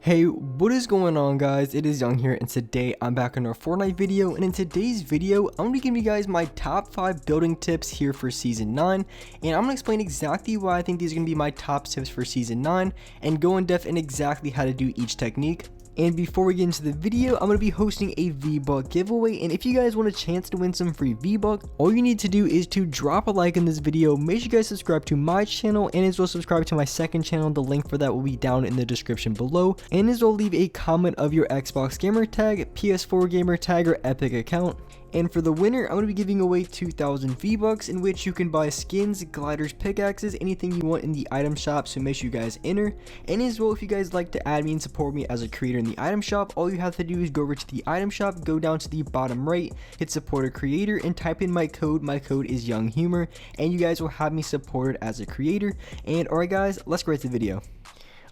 Hey, what is going on guys? It is Young here, and today I'm back on our Fortnite video, and in today's video I'm going to be giving you guys my top 5 building tips here for season 9, and I'm going to explain exactly why I think these are going to be my top tips for season 9 and go in depth in exactly how to do each technique. And before we get into the video, I'm going to be hosting a V-Buck giveaway, and if you guys want a chance to win some free V-Buck, all you need to do is to drop a like in this video, make sure you guys subscribe to my channel, and as well subscribe to my second channel. The link for that will be down in the description below, and as well leave a comment of your Xbox gamer tag, PS4 gamer tag, or Epic account. And for the winner, I'm going to be giving away 2,000 V-Bucks in which you can buy skins, gliders, pickaxes, anything you want in the item shop, so make sure you guys enter. And as well, if you guys like to add me and support me as a creator in the item shop, all you have to do is go over to the item shop, go down to the bottom right, hit support a creator, and type in my code. My code is Young Humor, and you guys will have me supported as a creator. And alright guys, let's get to the video.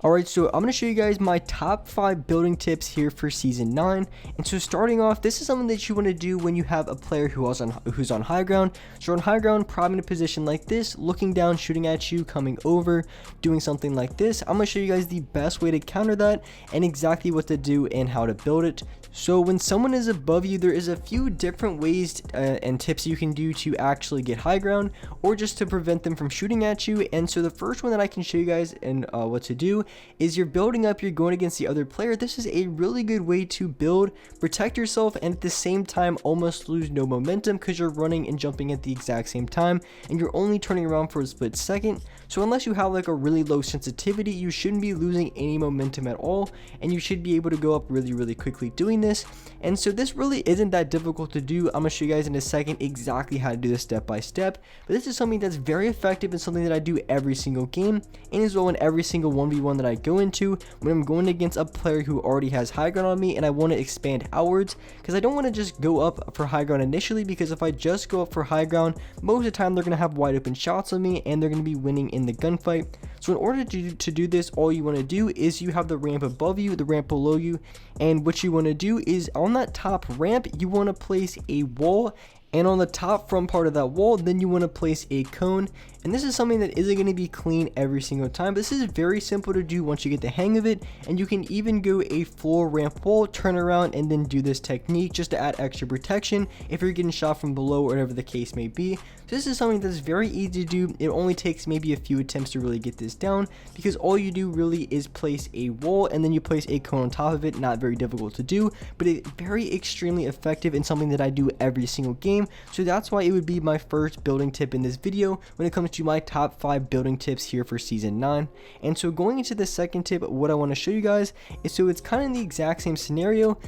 Alright, so I'm going to show you guys my top 5 building tips here for season 9. And so starting off, this is something that you want to do when you have a player who's on high ground. So on high ground, probably in a position like this, looking down, shooting at you, coming over, doing something like this. I'm going to show you guys the best way to counter that and exactly what to do and how to build it. So when someone is above you, there is a few different ways and tips you can do to actually get high ground or just to prevent them from shooting at you. And so the first one that I can show you guys and what to do is you're building up, you're going against the other player. This is a really good way to build, protect yourself, and at the same time almost lose no momentum because you're running and jumping at the exact same time and you're only turning around for a split second. So unless you have like a really low sensitivity, you shouldn't be losing any momentum at all, and you should be able to go up really quickly doing this. And so this really isn't that difficult to do. I'm gonna show you guys in a second exactly how to do this step by step, but this is something that's very effective and something that I do every single game, and as well in every single 1v1 that I go into when I'm going against a player who already has high ground on me and I want to expand outwards, because I don't want to just go up for high ground initially, because if I just go up for high ground, most of the time they're going to have wide open shots on me and they're going to be winning in the gunfight. So in order to do this, all you want to do is you have the ramp above you, the ramp below you, and what you want to do is on that top ramp you want to place a wall, and on the top front part of that wall then you want to place a cone. And this is something that isn't going to be clean every single time, but this is very simple to do once you get the hang of it. And you can even go a floor ramp wall, turn around, and then do this technique just to add extra protection if you're getting shot from below or whatever the case may be. So this is something that's very easy to do. It only takes maybe a few attempts to really get this down, because all you do really is place a wall and then you place a cone on top of it. Not very difficult to do, but it's very extremely effective and something that I do every single game. So that's why it would be my first building tip in this video when it comes to my top 5 building tips here for season 9. And so going into the second tip, what I want to show you guys is, so it's kind of the exact same scenario,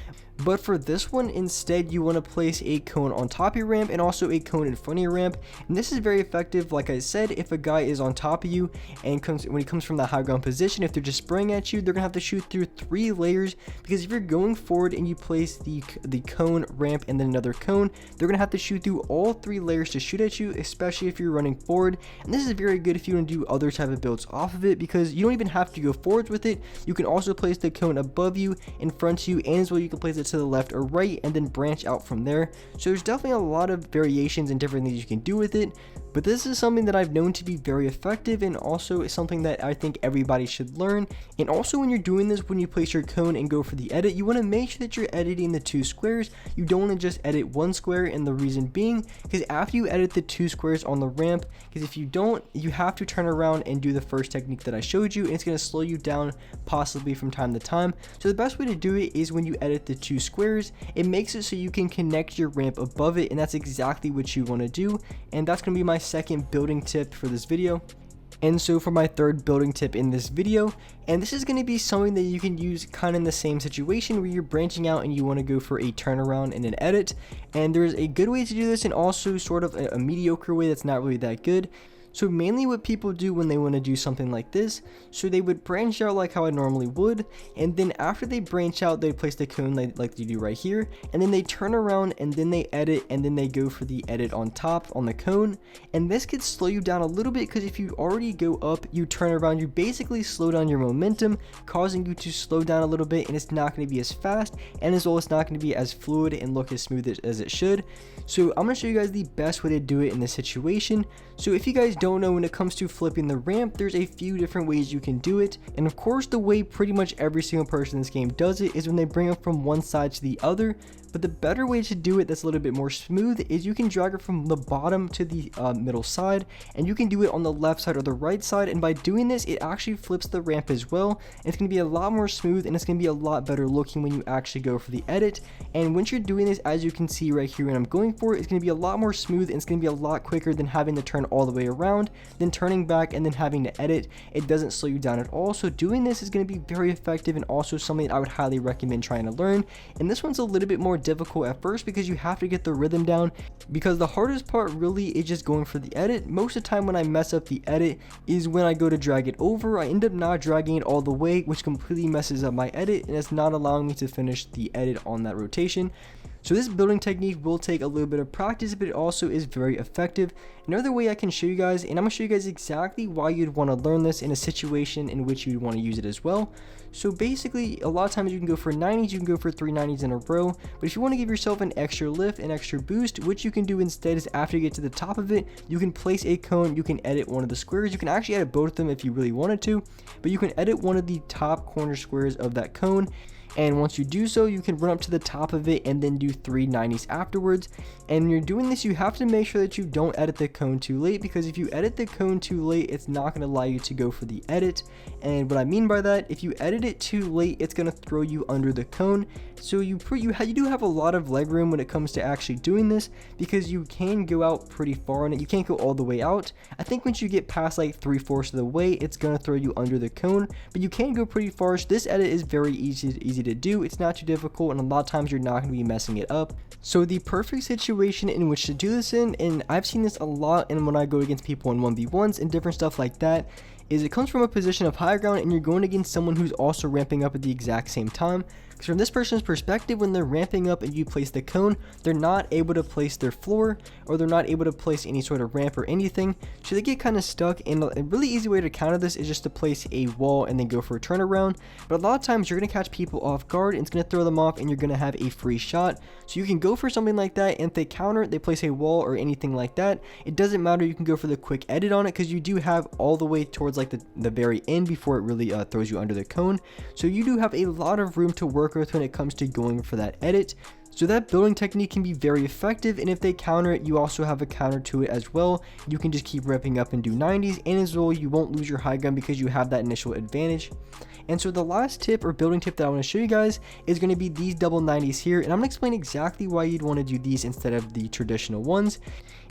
but for this one instead you want to place a cone on top of your ramp and also a cone in front of your ramp. And this is very effective, like I said, if a guy is on top of you and when he comes from that high ground position, if they're just spraying at you, they're gonna have to shoot through 3 layers, because if you're going forward and you place the cone, ramp, and then another cone, they're gonna have to shoot through all 3 layers to shoot at you, especially if you're running forward. And this is very good if you want to do other type of builds off of it, because you don't even have to go forwards with it. You can also place the cone above you, in front of you, and as well you can place it to the left or right and then branch out from there. So there's definitely a lot of variations and different things you can do with it, but this is something that I've known to be very effective, and also is something that I think everybody should learn. And also when you're doing this, when you place your cone and go for the edit, you want to make sure that you're editing the 2 squares. You don't want to just edit 1 square, and the reason being because after you edit the 2 squares on the ramp, because if you don't, you have to turn around and do the first technique that I showed you, and it's going to slow you down possibly from time to time. So the best way to do it is when you edit the 2 squares, it makes it so you can connect your ramp above it, and that's exactly what you want to do. And that's going to be my second building tip for this video. And so for my third building tip in this video, and this is going to be something that you can use kind of in the same situation where you're branching out and you want to go for a turnaround and an edit. And there's a good way to do this and also sort of a mediocre way that's not really that good. So mainly what people do when they want to do something like this, so they would branch out like how I normally would, and then after they branch out, they place the cone like you do right here, and then they turn around and then they edit, and then they go for the edit on top on the cone. And this could slow you down a little bit, because if you already go up, you turn around, you basically slow down your momentum, causing you to slow down a little bit, and it's not going to be as fast, and as well it's not going to be as fluid and look as smooth as it should. So I'm going to show you guys the best way to do it in this situation. So if you guys don't know, when it comes to flipping the ramp, there's a few different ways you can do it. And of course, the way pretty much every single person in this game does it is when they bring it from one side to the other. But the better way to do it that's a little bit more smooth is you can drag it from the bottom to the middle side, and you can do it on the left side or the right side. And by doing this, it actually flips the ramp as well. And it's going to be a lot more smooth, and it's going to be a lot better looking when you actually go for the edit. And once you're doing this, as you can see right here when I'm going for it, it's going to be a lot more smooth, and it's going to be a lot quicker than having to turn all the way around, then turning back, and then having to edit. It doesn't slow you down at all. So doing this is going to be very effective, and also something that I would highly recommend trying to learn. And this one's a little bit more difficult at first because you have to get the rhythm down, because the hardest part really is just going for the edit. Most of the time when I mess up the edit is when I go to drag it over. I end up not dragging it all the way, which completely messes up my edit, and it's not allowing me to finish the edit on that rotation. So this building technique will take a little bit of practice, but it also is very effective. Another way I can show you guys, and I'm going to show you guys exactly why you'd want to learn this in a situation in which you'd want to use it as well. So basically, a lot of times you can go for 90s, you can go for 390s in a row, but if you want to give yourself an extra lift, an extra boost, what you can do instead is after you get to the top of it, you can place a cone, you can edit one of the squares. You can actually edit both of them if you really wanted to, but you can edit one of the top corner squares of that cone. And once you do so, you can run up to the top of it and then do 390s afterwards. And when you're doing this, you have to make sure that you don't edit the cone too late, because if you edit the cone too late, it's not going to allow you to go for the edit. And what I mean by that, if you edit it too late, it's going to throw you under the cone. So you do have a lot of leg room when it comes to actually doing this, because you can go out pretty far in it. You can't go all the way out. I think once you get past like 3/4 of the way, it's going to throw you under the cone, but you can go pretty far. So this edit is very easy to do. It's not too difficult, and a lot of times you're not going to be messing it up. So the perfect situation in which to do this in, and I've seen this a lot, and when I go against people in 1v1s and different stuff like that, is it comes from a position of high ground, and you're going against someone who's also ramping up at the exact same time. Because from this person's perspective, when they're ramping up and you place the cone, they're not able to place their floor, or they're not able to place any sort of ramp or anything, so they get kind of stuck. And a really easy way to counter this is just to place a wall and then go for a turnaround. But a lot of times you're going to catch people off guard, and it's going to throw them off, and you're going to have a free shot. So you can go for something like that, and if they counter, they place a wall or anything like that, it doesn't matter. You can go for the quick edit on it, because you do have all the way towards like the very end before it really throws you under the cone. So you do have a lot of room to work with when it comes to going for that edit. So that building technique can be very effective, and if they counter it, you also have a counter to it as well. You can just keep ramping up and do 90s, and as well, you won't lose your high ground because you have that initial advantage. And so the last tip or building tip that I want to show you guys is going to be these double 90s here, and I'm going to explain exactly why you'd want to do these instead of the traditional ones.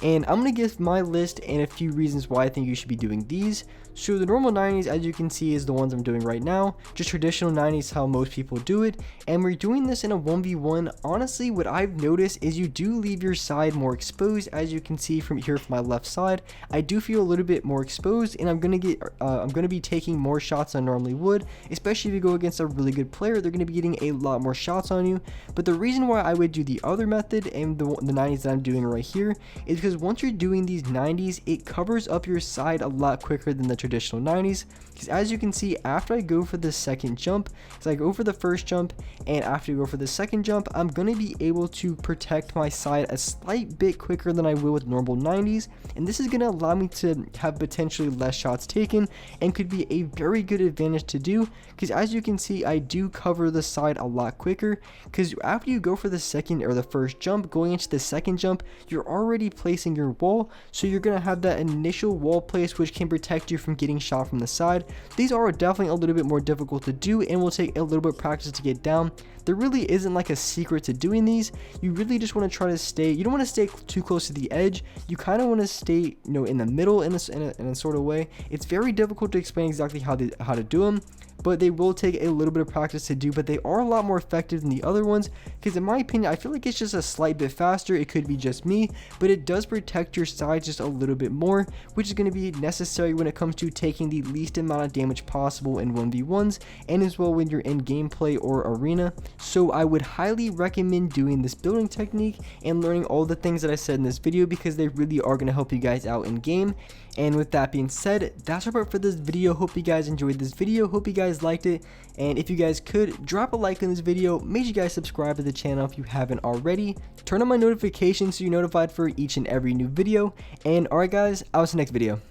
And I'm going to give my list and a few reasons why I think you should be doing these. So the normal 90s, as you can see, is the ones I'm doing right now. Just traditional 90s, how most people do it. And we're doing this in a 1v1. Honestly, what I've noticed is you do leave your side more exposed. As you can see from here from my left side, I do feel a little bit more exposed, and I'm going to be taking more shots than I normally would, especially if you go against a really good player. They're going to be getting a lot more shots on you. But the reason why I would do the other method and the 90s that I'm doing right here is because once you're doing these 90s, it covers up your side a lot quicker than the traditional 90s. Because as you can see, after I go for the second jump, so I go for the first jump, and after I go for the second jump, I'm going to be able to protect my side a slight bit quicker than I will with normal 90s. And this is going to allow me to have potentially less shots taken, and could be a very good advantage to do, because as you can see, I do cover the side a lot quicker. Because after you go for the second or the first jump, going into the second jump, you're already placing your wall, so you're going to have that initial wall place, which can protect you from getting shot from the side. These are definitely a little bit more difficult to do, and will take a little bit of practice to get down. There really isn't like a secret to doing these. You really just want to try to stay, you don't want to stay too close to the edge. You kind of want to stay, in the middle in a sort of way. It's very difficult to explain exactly how to do them, but they will take a little bit of practice to do. But they are a lot more effective than the other ones, because in my opinion, I feel like it's just a slight bit faster. It could be just me, but it does protect your side just a little bit more, which is going to be necessary when it comes to taking the least amount of damage possible in 1v1s, and as well when you're in gameplay or arena. So I would highly recommend doing this building technique and learning all the things that I said in this video, because they really are going to help you guys out in game. And with that being said, that's our part for this video. Hope you guys enjoyed this video. Hope you guys liked it. And if you guys could, drop a like on this video. Make sure you guys subscribe to the channel if you haven't already. Turn on my notifications so you're notified for each and every new video. And alright guys, I'll see you next video.